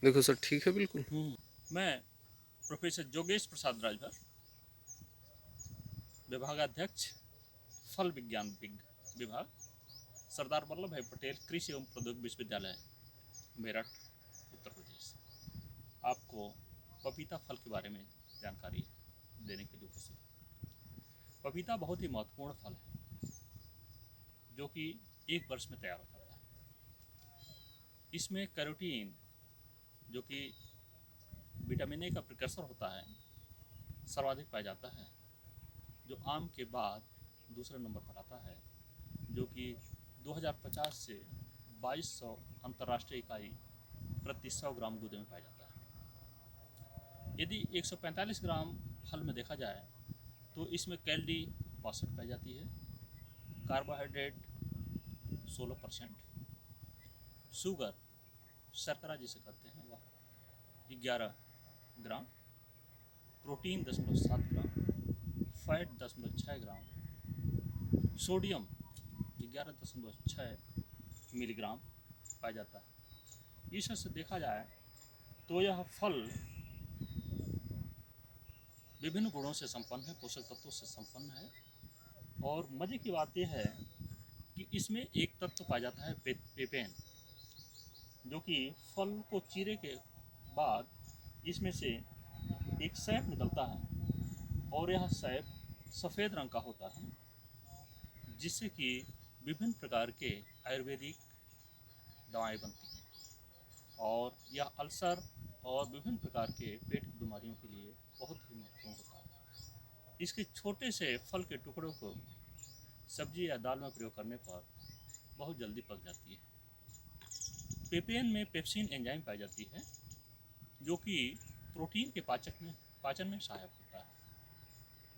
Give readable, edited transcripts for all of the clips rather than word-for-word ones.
देखो सर, ठीक है बिल्कुल। मैं प्रोफेसर जोगेश प्रसाद राजभर, विभागाध्यक्ष फल विज्ञान विभाग, सरदार वल्लभ भाई पटेल कृषि एवं प्रौद्योगिकी विश्वविद्यालय, मेरठ, उत्तर प्रदेश, आपको पपीता फल के बारे में जानकारी देने के लिए उपस्थित हूँ। पपीता बहुत ही महत्वपूर्ण फल है जो कि एक वर्ष में तैयार हो जाता है। इसमें कैरोटीन, जो कि विटामिन ए का प्रिकर्सर होता है, सर्वाधिक पाया जाता है, जो आम के बाद दूसरे नंबर पर आता है, जो कि 2050 से 2200 अंतर्राष्ट्रीय इकाई प्रति 100 ग्राम दूध में पाया जाता है। यदि 145 ग्राम फल में देखा जाए तो इसमें कैलोरी 62 पाई जाती है, कार्बोहाइड्रेट 16%, शुगर, शर्करा जिसे कहते हैं, वह 11 ग्राम, प्रोटीन 0.7 ग्राम, फैट 0.6 ग्राम, सोडियम 11.6 मिलीग्राम पाया जाता है। इस से देखा जाए तो यह फल विभिन्न गुणों से संपन्न है, पोषक तत्वों से संपन्न है। और मज़े की बात यह है कि इसमें एक तत्व पाया जाता है पेपेन, जो कि फल को चीरे के बाद इसमें से एक सैप निकलता है और यह सैप सफ़ेद रंग का होता है, जिससे कि विभिन्न प्रकार के आयुर्वेदिक दवाएं बनती हैं और यह अल्सर और विभिन्न प्रकार के पेट की बीमारियों के लिए बहुत ही महत्वपूर्ण होता है। इसके छोटे से फल के टुकड़ों को सब्जी या दाल में प्रयोग करने पर बहुत जल्दी पक जाती है। पेपेन में पेप्सिन एंजाइम पाई जाती है, जो कि प्रोटीन के पाचन में सहायक होता है।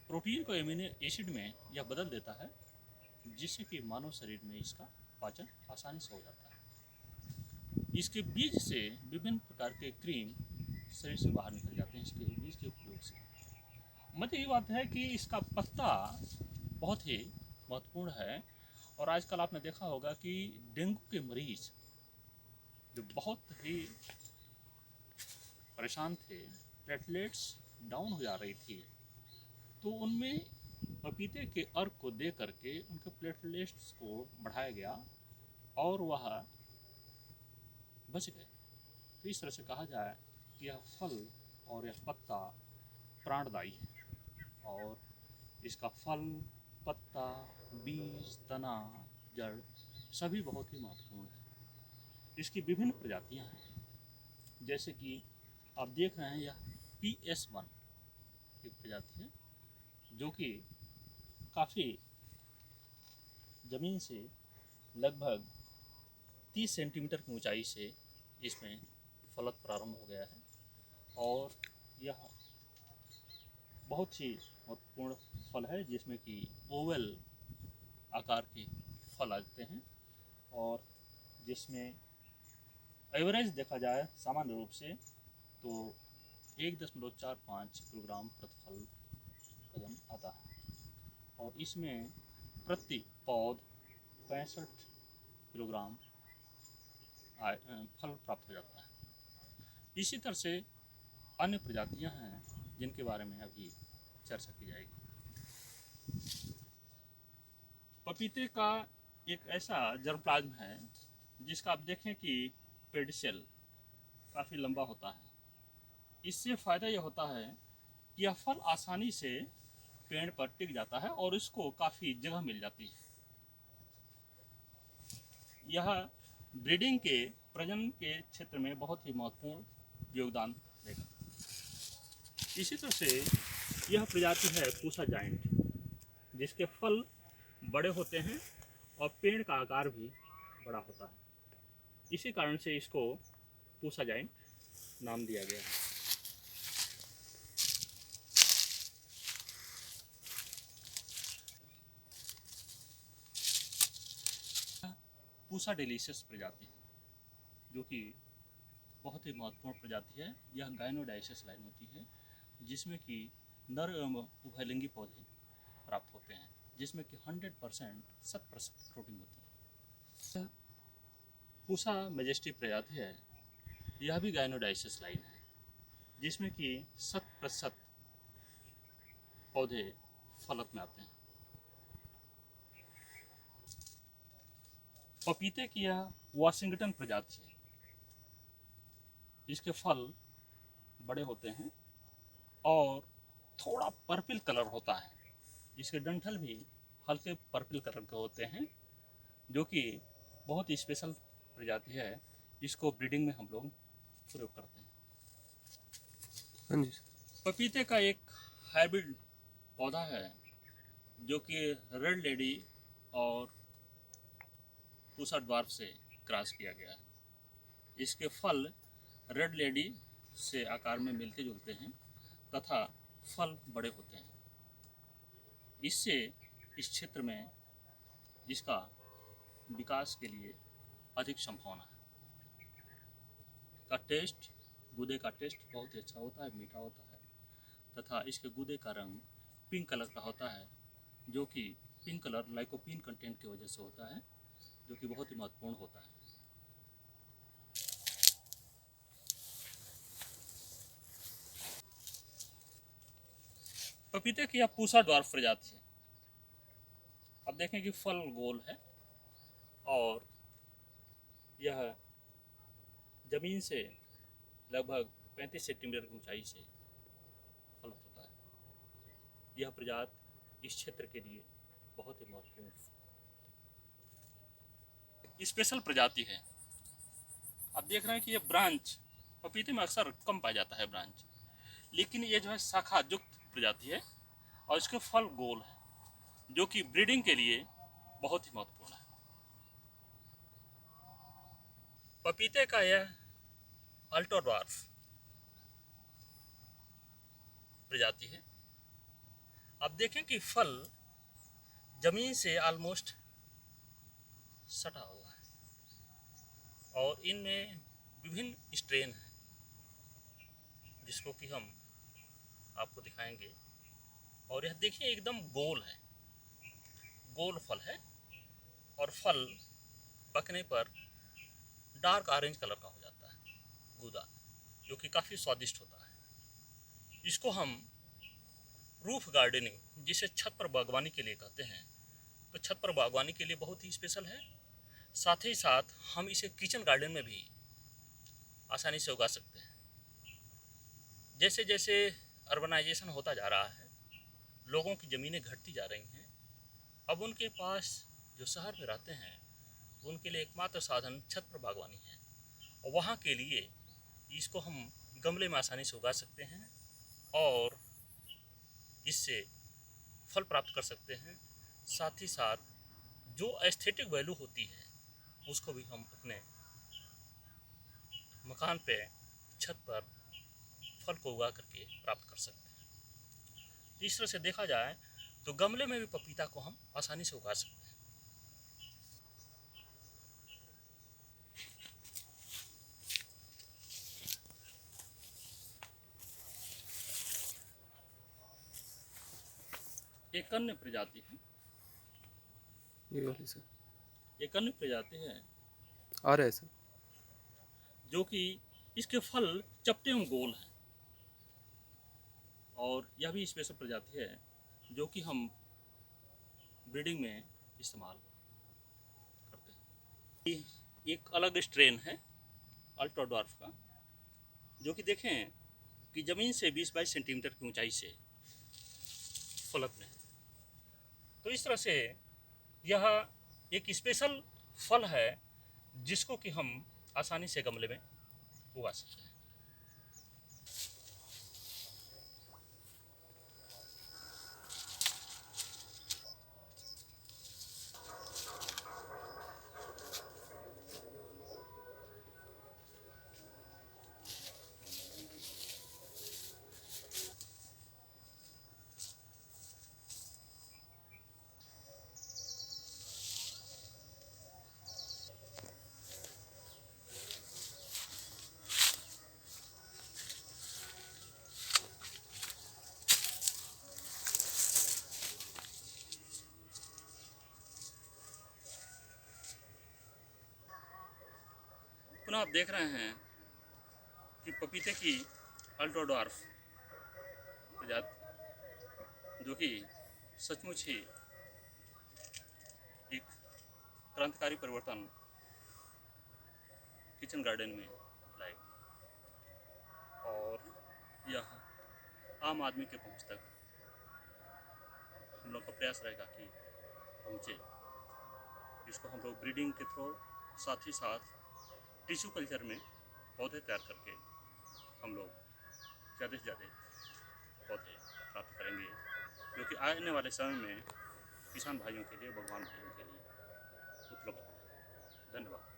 प्रोटीन को एमिनो एसिड में यह बदल देता है, जिससे कि मानव शरीर में इसका पाचन आसानी से हो जाता है। इसके बीज से विभिन्न प्रकार के क्रीम शरीर से बाहर निकल जाते हैं इसके बीज के उपयोग से। मज़े की बात है कि इसका पत्ता बहुत ही महत्वपूर्ण है। और आजकल आपने देखा होगा कि डेंगू के मरीज जो बहुत ही परेशान थे, प्लेटलेट्स डाउन हो जा रही थी, तो उनमें पपीते के अर्क को दे करके उनके प्लेटलेट्स को बढ़ाया गया और वह बच गए। तो इस तरह से कहा जाए कि यह फल और यह पत्ता प्राणदायी है और इसका फल, पत्ता, बीज, तना, जड़ सभी बहुत ही महत्वपूर्ण है। इसकी विभिन्न प्रजातियां हैं, जैसे कि आप देख रहे हैं यह PS1 एक प्रजाति है, जो कि काफ़ी ज़मीन से लगभग 30 सेंटीमीटर की ऊंचाई से इसमें फलत प्रारंभ हो गया है और यह बहुत ही महत्वपूर्ण फल है, जिसमें कि ओवल आकार के फल आते हैं और जिसमें एवरेज देखा जाए सामान्य रूप से तो 1.45 किलोग्राम प्रति फल वजन आता है और इसमें प्रति पौध 65 किलोग्राम फल प्राप्त हो जाता है। इसी तरह से अन्य प्रजातियां हैं जिनके बारे में अभी चर्चा की जाएगी। पपीते का एक ऐसा जर्मप्लाज्म है जिसका आप देखें कि पेडिसेल काफ़ी लंबा होता है। इससे फ़ायदा यह होता है कि यह फल आसानी से पेड़ पर टिक जाता है और इसको काफ़ी जगह मिल जाती है। यह ब्रीडिंग के प्रजनन के क्षेत्र में बहुत ही महत्वपूर्ण योगदान देगा। इसी तरह से यह प्रजाति है पूसा जाइंट, जिसके फल बड़े होते हैं और पेड़ का आकार भी बड़ा होता है। इसी कारण से इसको पूसा जाइंट नाम दिया गया है। पूसा डेलिशियस प्रजाति है, जो कि बहुत ही महत्वपूर्ण प्रजाति है। यह गाइनोडाइसिस लाइन होती है, जिसमें कि नर एवं उभयलिंगी पौधे प्राप्त होते हैं, जिसमें कि 100% 100% प्रोटीन होती है। पूसा मेजेस्टी प्रजाति है, यह भी गाइनोडाइसिस लाइन है, जिसमें कि 100% पौधे फलत में आते हैं। पपीते की यह वाशिंगटन प्रजाति है। इसके फल बड़े होते हैं और थोड़ा पर्पल कलर होता है। इसके डंठल भी हल्के पर्पल कलर के होते हैं, जो कि बहुत ही स्पेशल प्रजाति है। इसको ब्रीडिंग में हम लोग प्रयोग करते हैं। हाँ जी। पपीते का एक हाइब्रिड पौधा है, जो कि रेड लेडी और पूसा ड्वार्फ से क्रॉस किया गया है। इसके फल रेड लेडी से आकार में मिलते जुलते हैं तथा फल बड़े होते हैं। इससे इस क्षेत्र में इसका विकास के लिए अधिक संभावना है। का टेस्ट, गूदे का टेस्ट बहुत ही अच्छा होता है, मीठा होता है तथा इसके गूदे का रंग पिंक कलर का होता है, जो कि पिंक कलर लाइकोपीन कंटेंट की वजह से होता है, जो कि बहुत ही महत्वपूर्ण होता है। पपीते की यह पूसा ड्वार्फ प्रजाति है। अब देखें कि फल गोल है और यह जमीन से लगभग 35 सेंटीमीटर की ऊंचाई से फल होता है। यह प्रजाति इस क्षेत्र के लिए बहुत ही महत्वपूर्ण स्पेशल प्रजाति है। आप देख रहे हैं कि ये ब्रांच पपीते में अक्सर कम पाया जाता है ब्रांच, लेकिन ये जो है शाखा युक्त प्रजाति है और इसके फल गोल है, जो कि ब्रीडिंग के लिए बहुत ही महत्वपूर्ण है। पपीते का यह अल्टो ड्वार्फ प्रजाति है। आप देखें कि फल जमीन से ऑलमोस्ट सटा हुआ है और इनमें विभिन्न स्ट्रेन हैं, जिसको कि हम आपको दिखाएंगे। और यह देखिए एकदम गोल है, गोल फल है और फल पकने पर डार्क ऑरेंज कलर का हो जाता है गूदा, जो कि काफ़ी स्वादिष्ट होता है। इसको हम रूफ गार्डनिंग, जिसे छत पर बागवानी के लिए कहते हैं, तो छत पर बागवानी के लिए बहुत ही स्पेशल है। साथ ही साथ हम इसे किचन गार्डन में भी आसानी से उगा सकते हैं। जैसे जैसे अर्बनाइजेशन होता जा रहा है, लोगों की ज़मीनें घटती जा रही हैं, अब उनके पास जो शहर में रहते हैं उनके लिए एकमात्र साधन छत पर बागवानी है, और वहाँ के लिए इसको हम गमले में आसानी से उगा सकते हैं और इससे फल प्राप्त कर सकते हैं। साथ ही साथ जो एस्थेटिक वैल्यू होती है उसको भी हम अपने मकान पे छत पर फल को उगा करके प्राप्त कर सकते हैं। इस तरह से देखा जाए तो गमले में भी पपीता को हम आसानी से उगा सकते हैं। एक अन्य प्रजाति है, ये वाली सर एक अन्य प्रजाति है आ रहा है सर। जो कि इसके फल चपटे एवं गोल हैं, और यह भी स्पेशल प्रजाति है जो कि हम ब्रीडिंग में इस्तेमाल करते हैं। ये एक अलग स्ट्रेन है अल्ट्रा ड्वार्फ का, जो कि देखें कि ज़मीन से 20-22 सेंटीमीटर की ऊंचाई से फलत में है। तो इस तरह से यह एक स्पेशल फल है जिसको कि हम आसानी से गमले में उगा सकते हैं। पुनः आप देख रहे हैं कि पपीते की अल्ट्रोडॉर्फ प्रजाति, जो कि सचमुच ही एक क्रांतिकारी परिवर्तन किचन गार्डन में लाए, और यह आम आदमी के पहुंच तक हम लोग का प्रयास रहेगा कि पहुंचे। इसको हम लोग ब्रीडिंग के थ्रू, साथ ही साथ टिश्यू कल्चर में पौधे तैयार करके हम लोग ज़्यादा से ज़्यादा पौधे प्राप्त करेंगे, जो कि आने वाले समय में किसान भाइयों के लिए, बागवान भाइयों के लिए उपलब्ध हो। धन्यवाद।